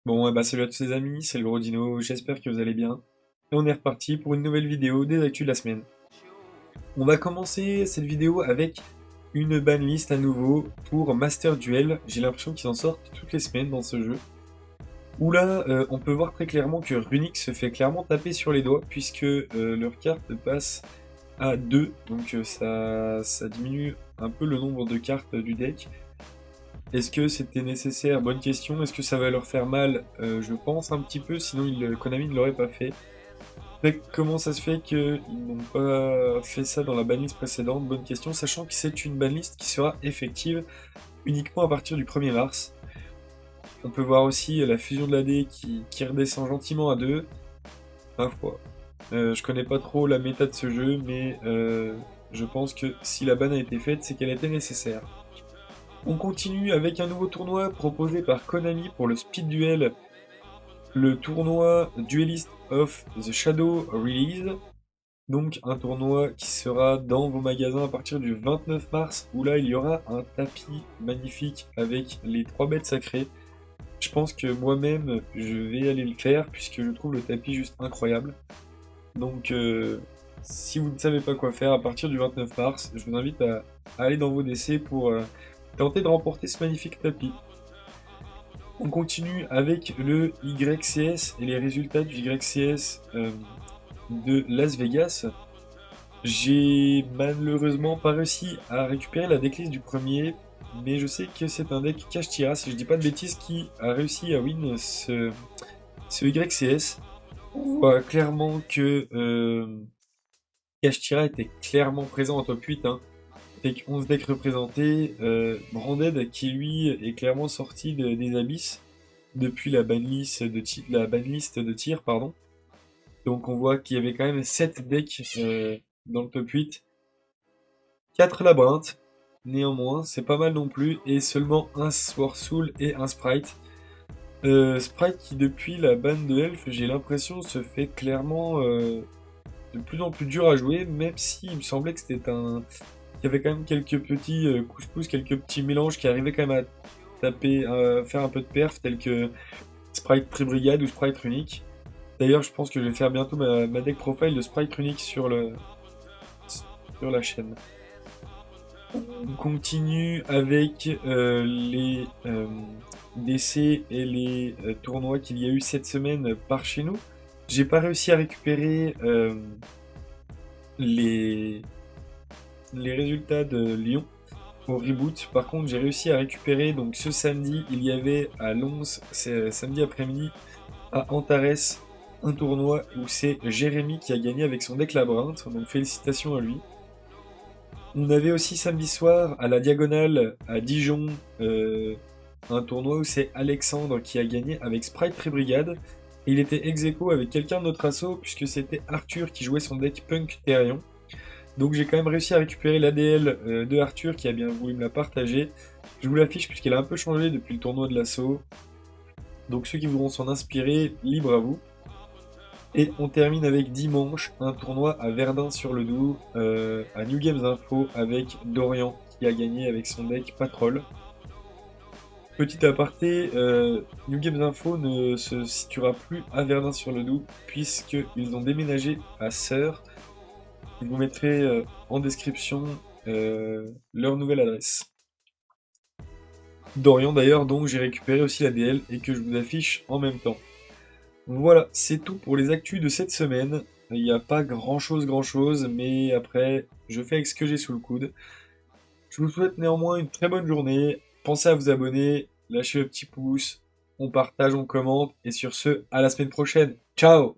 Bon, salut à tous les amis, c'est le gros Dino, j'espère que vous allez bien. Et on est reparti pour une nouvelle vidéo des actus de la semaine. On va commencer cette vidéo avec une banlist à nouveau pour Master Duel. J'ai l'impression qu'ils en sortent toutes les semaines dans ce jeu. Où là, on peut voir très clairement que Runix se fait clairement taper sur les doigts puisque leur carte passe à 2. Donc ça diminue un peu le nombre de cartes du deck. Est-ce que c'était nécessaire? Bonne question. Est-ce que ça va leur faire mal? Je pense un petit peu, sinon Konami ne l'aurait pas fait. Mais comment ça se fait qu'ils n'ont pas fait ça dans la banlist précédente? Bonne question, sachant que c'est une banlist qui sera effective uniquement à partir du 1er mars. On peut voir aussi la fusion de l'AD qui redescend gentiment à 2. Ma foi. Je connais pas trop la méta de ce jeu, mais je pense que si la ban a été faite, c'est qu'elle était nécessaire. On continue avec un nouveau tournoi proposé par Konami pour le Speed Duel, le tournoi Duelist of the Shadow Release. Donc un tournoi qui sera dans vos magasins à partir du 29 mars, où là il y aura un tapis magnifique avec les 3 bêtes sacrées. Je pense que moi-même je vais aller le faire puisque je trouve le tapis juste incroyable. Donc si vous ne savez pas quoi faire à partir du 29 mars, je vous invite à aller dans vos DC pour tenter de remporter ce magnifique tapis. On continue avec le YCS et les résultats du YCS de Las Vegas. J'ai malheureusement pas réussi à récupérer la decklist du premier, mais je sais que c'est un deck Kashtira, si je dis pas de bêtises, qui a réussi à win ce YCS. On voit clairement que Kashtira était clairement présent en top 8, hein. Avec 11 decks représentés, Branded qui lui est clairement sorti des abysses depuis la banlist de tir, pardon. Donc on voit qu'il y avait quand même 7 decks dans le top 8. 4 labyrinthes, néanmoins, c'est pas mal non plus, et seulement un Sword Soul et un Sprite. Sprite qui depuis la ban de Elf, j'ai l'impression se fait clairement de plus en plus dur à jouer, même si il me semblait que c'était un... Il y avait quand même quelques petits couscous, quelques petits mélanges qui arrivaient quand même à taper, à faire un peu de perf, tels que Sprite Pré-Brigade ou Sprite Runic. D'ailleurs, je pense que je vais faire bientôt ma deck profile de Sprite Runic sur la chaîne. On continue avec les DC et les tournois qu'il y a eu cette semaine par chez nous. J'ai pas réussi à récupérer les résultats de Lyon au reboot. Par contre, j'ai réussi à récupérer, donc ce samedi, il y avait à Lons, c'est samedi après-midi, à Antares, un tournoi où c'est Jérémy qui a gagné avec son deck labyrinthe, donc félicitations à lui. On avait aussi samedi soir à la Diagonale à Dijon un tournoi où c'est Alexandre qui a gagné avec Sprite Pré-Brigade. Et il était ex-aequo avec quelqu'un de notre asso puisque c'était Arthur qui jouait son deck Punk Therion. Donc j'ai quand même réussi à récupérer l'ADL de Arthur qui a bien voulu me la partager. Je vous l'affiche puisqu'elle a un peu changé depuis le tournoi de l'assaut. Donc ceux qui voudront s'en inspirer, libre à vous. Et on termine avec dimanche un tournoi à Verdun-sur-le-Doubs, à New Games Info, avec Dorian qui a gagné avec son deck Patrol. Petit aparté, New Games Info ne se situera plus à Verdun-sur-le-Doubs puisqu'ils ont déménagé à Sœur. Je vous mettrai en description leur nouvelle adresse. Dorian d'ailleurs, donc j'ai récupéré aussi la DL et que je vous affiche en même temps. Voilà, c'est tout pour les actus de cette semaine. Il n'y a pas grand chose, mais après, je fais avec ce que j'ai sous le coude. Je vous souhaite néanmoins une très bonne journée. Pensez à vous abonner, lâchez le petit pouce, on partage, on commente, et sur ce, à la semaine prochaine. Ciao!